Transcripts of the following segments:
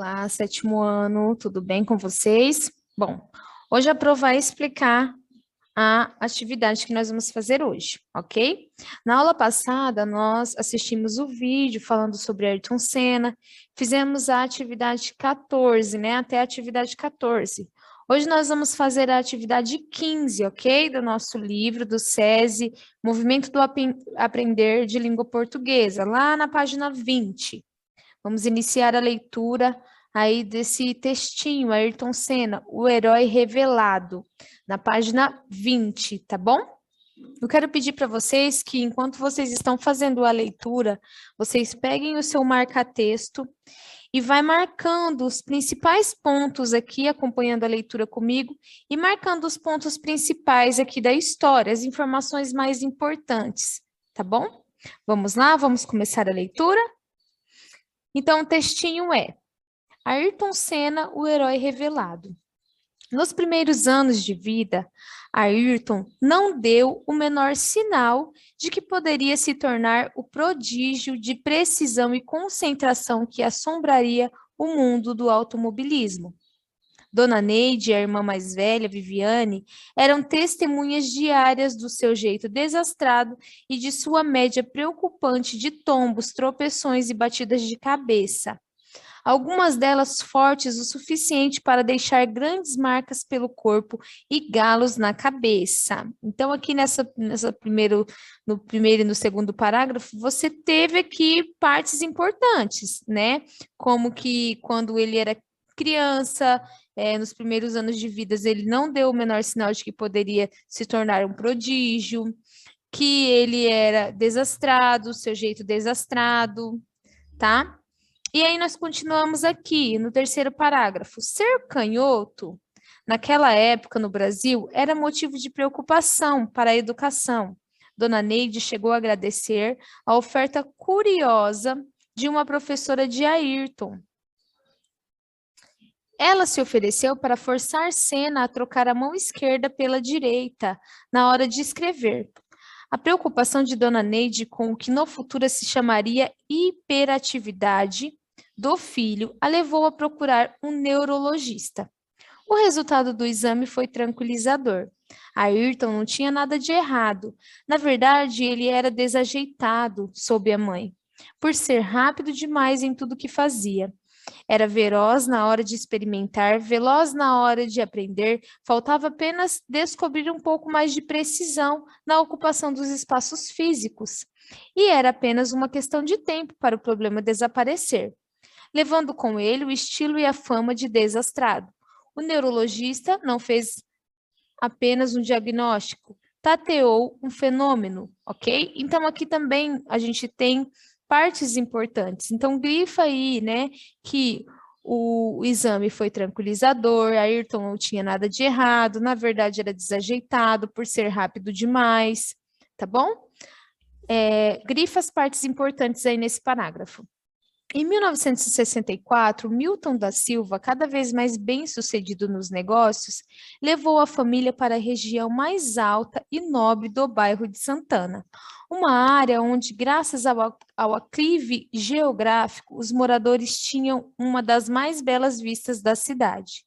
Olá, sétimo ano, tudo bem com vocês? Bom, hoje a Pro vai explicar a atividade que nós vamos fazer hoje, ok? Na aula passada, nós assistimos o vídeo falando sobre Ayrton Senna, fizemos a atividade 14, né? Até a atividade 14. Hoje nós vamos fazer a atividade 15, ok? Do nosso livro, do SESI, Movimento do Aprender de Língua Portuguesa, lá na página 20. Vamos iniciar a leitura aí desse textinho, Ayrton Senna, o herói revelado, na página 20, tá bom? Eu quero pedir para vocês que, enquanto vocês estão fazendo a leitura, vocês peguem o seu marca-texto e vai marcando os principais pontos aqui, acompanhando a leitura comigo, e marcando os pontos principais aqui da história, as informações mais importantes, tá bom? Vamos lá, vamos começar a leitura? Então, o textinho é Ayrton Senna, o herói revelado. Nos primeiros anos de vida, Ayrton não deu o menor sinal de que poderia se tornar o prodígio de precisão e concentração que assombraria o mundo do automobilismo. Dona Neide e a irmã mais velha, Viviane, eram testemunhas diárias do seu jeito desastrado e de sua média preocupante de tombos, tropeções e batidas de cabeça. Algumas delas fortes o suficiente para deixar grandes marcas pelo corpo e galos na cabeça. Então, aqui no primeiro e no segundo parágrafo, você teve aqui partes importantes, né? Como que quando ele era criança, nos primeiros anos de vida, ele não deu o menor sinal de que poderia se tornar um prodígio, que ele era desastrado, seu jeito desastrado, tá? E aí nós continuamos aqui no terceiro parágrafo. Ser canhoto, naquela época no Brasil, era motivo de preocupação para a educação. Dona Neide chegou a agradecer a oferta curiosa de uma professora de Ayrton. Ela se ofereceu para forçar Senna a trocar a mão esquerda pela direita na hora de escrever. A preocupação de Dona Neide com o que no futuro se chamaria hiperatividade do filho a levou a procurar um neurologista. O resultado do exame foi tranquilizador. Ayrton não tinha nada de errado. Na verdade, ele era desajeitado, soube a mãe, por ser rápido demais em tudo que fazia. Era veloz na hora de experimentar, veloz na hora de aprender, faltava apenas descobrir um pouco mais de precisão na ocupação dos espaços físicos. E era apenas uma questão de tempo para o problema desaparecer, levando com ele o estilo e a fama de desastrado. O neurologista não fez apenas um diagnóstico, tateou um fenômeno, ok? Então, aqui também a gente tem partes importantes. Então, grifa aí, né, que o exame foi tranquilizador, Ayrton não tinha nada de errado, na verdade era desajeitado por ser rápido demais, tá bom? Grifa as partes importantes aí nesse parágrafo. Em 1964, Milton da Silva, cada vez mais bem-sucedido nos negócios, levou a família para a região mais alta e nobre do bairro de Santana, uma área onde, graças ao aclive geográfico, os moradores tinham uma das mais belas vistas da cidade.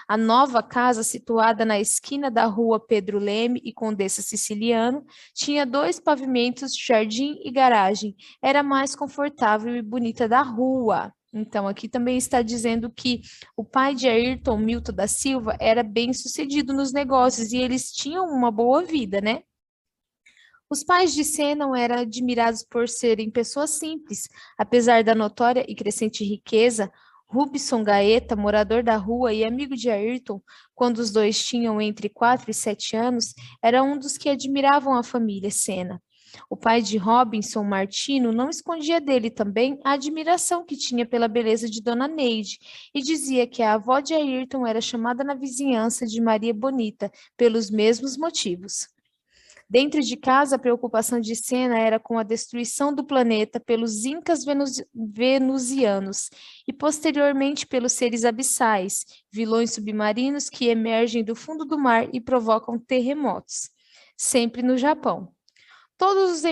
A nova casa, situada na esquina da rua Pedro Leme e Condessa Siciliano, tinha 2 pavimentos, jardim e garagem. Era a mais confortável e bonita da rua. Então, aqui também está dizendo que o pai de Ayrton, Milton da Silva, era bem-sucedido nos negócios e eles tinham uma boa vida, né? Os pais de Senna eram admirados por serem pessoas simples, apesar da notória e crescente riqueza. Rubson Gaeta, morador da rua e amigo de Ayrton, quando os dois tinham entre 4 e 7 anos, era um dos que admiravam a família Senna. O pai de Robinson, Martino, não escondia dele também a admiração que tinha pela beleza de Dona Neide e dizia que a avó de Ayrton era chamada na vizinhança de Maria Bonita pelos mesmos motivos. Dentro de casa, a preocupação de Senna era com a destruição do planeta pelos incas venusianos e, posteriormente, pelos seres abissais, vilões submarinos que emergem do fundo do mar e provocam terremotos, sempre no Japão. Todos os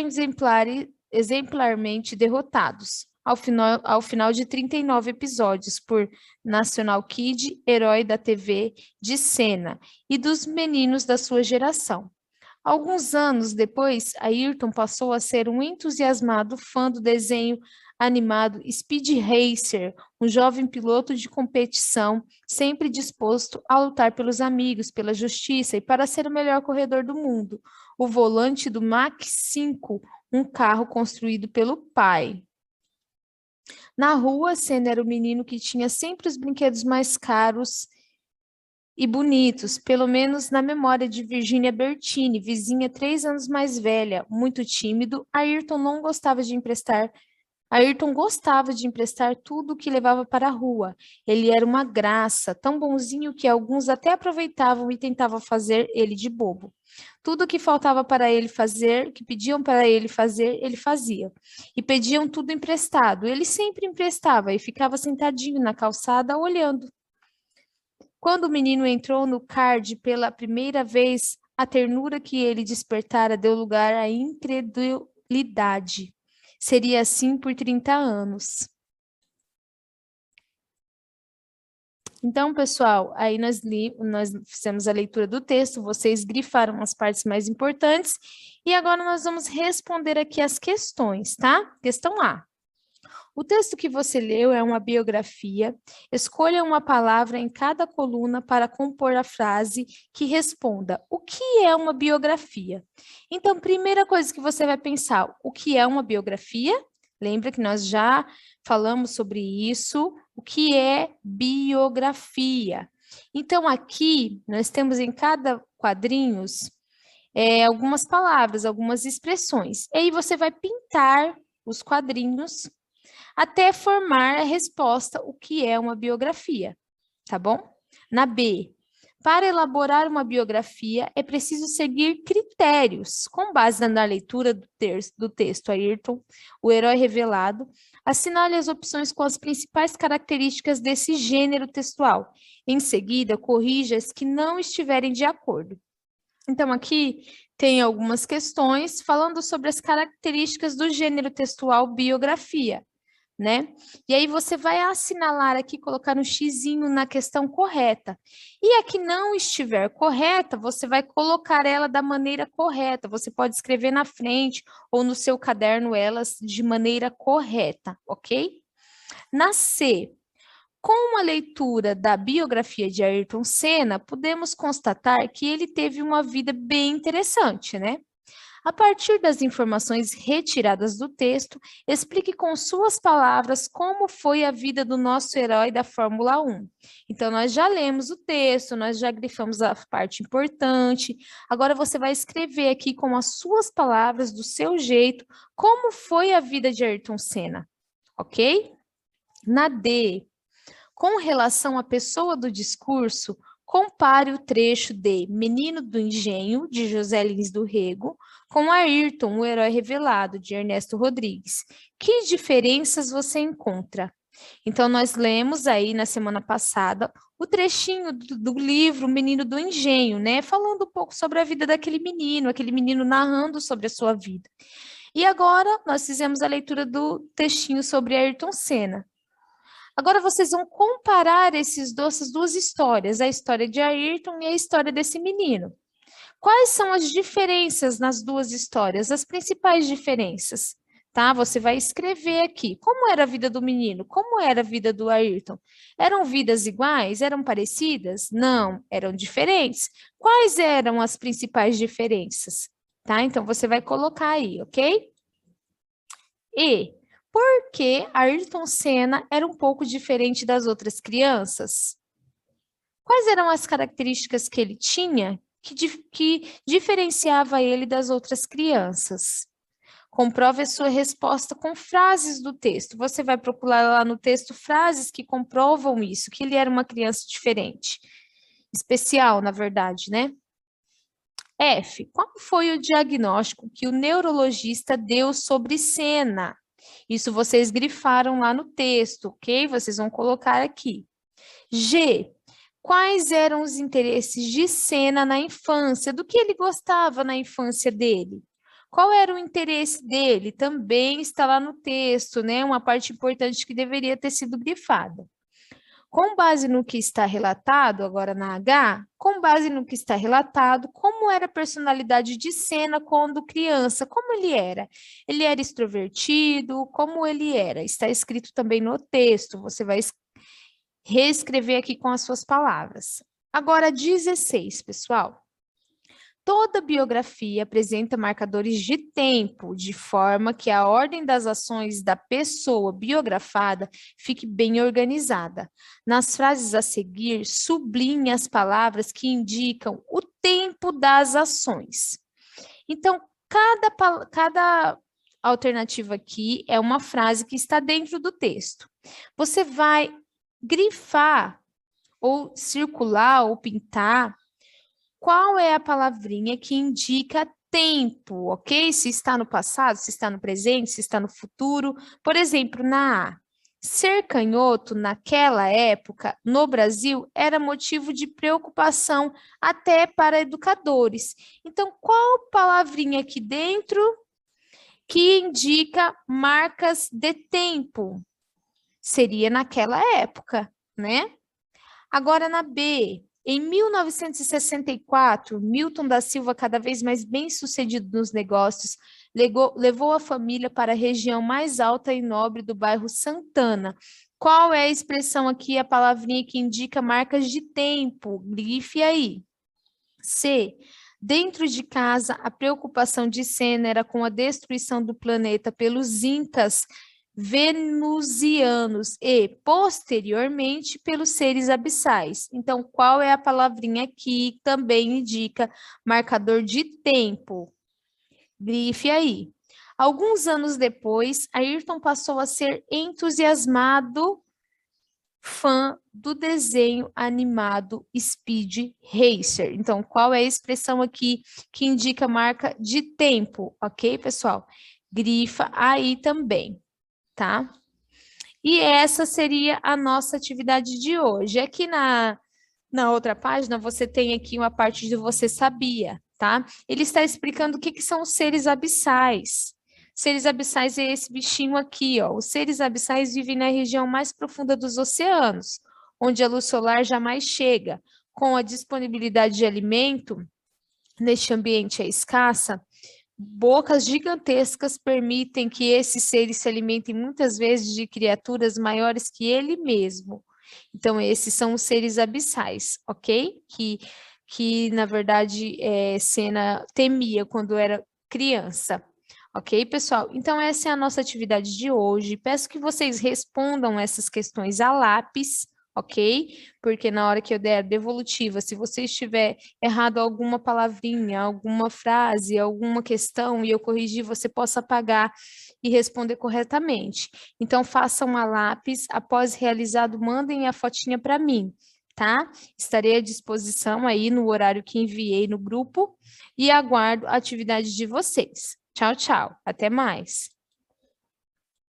exemplarmente derrotados. ao final de 39 episódios, por National Kid, herói da TV de cena, e dos meninos da sua geração. Alguns anos depois, Ayrton passou a ser um entusiasmado fã do desenho animado Speed Racer, um jovem piloto de competição, sempre disposto a lutar pelos amigos, pela justiça e para ser o melhor corredor do mundo. O volante do Mach 5, um carro construído pelo pai. Na rua, Senna era o menino que tinha sempre os brinquedos mais caros e bonitos, pelo menos na memória de Virginia Bertini, vizinha 3 anos mais velha, muito tímido. Ayrton gostava de emprestar tudo o que levava para a rua. Ele era uma graça, tão bonzinho que alguns até aproveitavam e tentavam fazer ele de bobo. Tudo que faltava para ele fazer, que pediam para ele fazer, ele fazia. E pediam tudo emprestado. Ele sempre emprestava e ficava sentadinho na calçada olhando. Quando o menino entrou no card pela primeira vez, a ternura que ele despertara deu lugar à incredulidade. Seria assim por 30 anos. Então, pessoal, aí nós fizemos a leitura do texto, vocês grifaram as partes mais importantes, e agora nós vamos responder aqui as questões, tá? Questão A. O texto que você leu é uma biografia. Escolha uma palavra em cada coluna para compor a frase que responda: o que é uma biografia? Então, primeira coisa que você vai pensar: o que é uma biografia? Lembra que nós já falamos sobre isso. O que é biografia? Então, aqui nós temos em cada quadrinhos algumas palavras, algumas expressões. E aí você vai pintar os quadrinhos até formar a resposta, o que é uma biografia, tá bom? Na B, para elaborar uma biografia, é preciso seguir critérios. Com base na leitura do texto Ayrton, o herói revelado, assinale as opções com as principais características desse gênero textual. Em seguida, corrija as que não estiverem de acordo. Então, aqui tem algumas questões falando sobre as características do gênero textual biografia, né? E aí você vai assinalar aqui, colocar um xizinho na questão correta. E a que não estiver correta, você vai colocar ela da maneira correta. Você pode escrever na frente ou no seu caderno elas de maneira correta, ok? Na C, com a leitura da biografia de Ayrton Senna, podemos constatar que ele teve uma vida bem interessante, né? A partir das informações retiradas do texto, explique com suas palavras como foi a vida do nosso herói da Fórmula 1. Então, nós já lemos o texto, nós já grifamos a parte importante. Agora, você vai escrever aqui com as suas palavras, do seu jeito, como foi a vida de Ayrton Senna, ok? Na D, com relação à pessoa do discurso, compare o trecho de Menino do Engenho, de José Lins do Rego, com Ayrton, o herói revelado, de Ernesto Rodrigues. Que diferenças você encontra? Então, nós lemos aí na semana passada o trechinho do livro Menino do Engenho, né? Falando um pouco sobre a vida daquele menino, aquele menino narrando sobre a sua vida. E agora, nós fizemos a leitura do textinho sobre Ayrton Senna. Agora vocês vão comparar essas duas histórias, a história de Ayrton e a história desse menino. Quais são as diferenças nas duas histórias, as principais diferenças? Tá? Você vai escrever aqui. Como era a vida do menino? Como era a vida do Ayrton? Eram vidas iguais? Eram parecidas? Não, eram diferentes. Quais eram as principais diferenças? Tá? Então, você vai colocar aí, ok? E por que Ayrton Senna era um pouco diferente das outras crianças? Quais eram as características que ele tinha que diferenciava ele das outras crianças? Comprove a sua resposta com frases do texto. Você vai procurar lá no texto frases que comprovam isso, que ele era uma criança diferente. Especial, na verdade, né? F. Qual foi o diagnóstico que o neurologista deu sobre Senna? Isso vocês grifaram lá no texto, ok? Vocês vão colocar aqui. G. Quais eram os interesses de Senna na infância? Do que ele gostava na infância dele? Qual era o interesse dele? Também está lá no texto, né? Uma parte importante que deveria ter sido grifada. Com base no que está relatado, agora na H, com base no que está relatado, como era a personalidade de Senna quando criança? Como ele era? Ele era extrovertido? Como ele era? Está escrito também no texto, você vai reescrever aqui com as suas palavras. Agora, 16, pessoal. Toda biografia apresenta marcadores de tempo, de forma que a ordem das ações da pessoa biografada fique bem organizada. Nas frases a seguir, sublinhe as palavras que indicam o tempo das ações. Então, cada alternativa aqui é uma frase que está dentro do texto. Você vai grifar, ou circular, ou pintar qual é a palavrinha que indica tempo, ok? Se está no passado, se está no presente, se está no futuro. Por exemplo, na A, ser canhoto naquela época, no Brasil, era motivo de preocupação até para educadores. Então, qual palavrinha aqui dentro que indica marcas de tempo? Seria naquela época, né? Agora na B, em 1964, Milton da Silva, cada vez mais bem-sucedido nos negócios, levou a família para a região mais alta e nobre do bairro Santana. Qual é a expressão aqui, a palavrinha que indica marcas de tempo? Grife aí. C. Dentro de casa, a preocupação de Senna era com a destruição do planeta pelos incas venusianos e, posteriormente, pelos seres abissais. Então, qual é a palavrinha que também indica marcador de tempo? Grife aí. Alguns anos depois, Ayrton passou a ser entusiasmado fã do desenho animado Speed Racer. Então, qual é a expressão aqui que indica marca de tempo, ok, pessoal? Grifa aí também, tá? E essa seria a nossa atividade de hoje. Aqui na outra página, você tem aqui uma parte de você sabia, tá? Ele está explicando o que são os seres abissais. Seres abissais é esse bichinho aqui, ó. Os seres abissais vivem na região mais profunda dos oceanos, onde a luz solar jamais chega. Com a disponibilidade de alimento, neste ambiente é escassa, bocas gigantescas permitem que esses seres se alimentem muitas vezes de criaturas maiores que ele mesmo. Então, esses são os seres abissais, ok? Que na verdade, Senna temia quando era criança. Ok, pessoal? Então, essa é a nossa atividade de hoje. Peço que vocês respondam essas questões a lápis, ok? Porque na hora que eu der a devolutiva, se você estiver errado alguma palavrinha, alguma frase, alguma questão e eu corrigir, você possa apagar e responder corretamente. Então, façam a lápis, após realizado, mandem a fotinha para mim, tá? Estarei à disposição aí no horário que enviei no grupo e aguardo a atividade de vocês. Tchau, tchau. Até mais.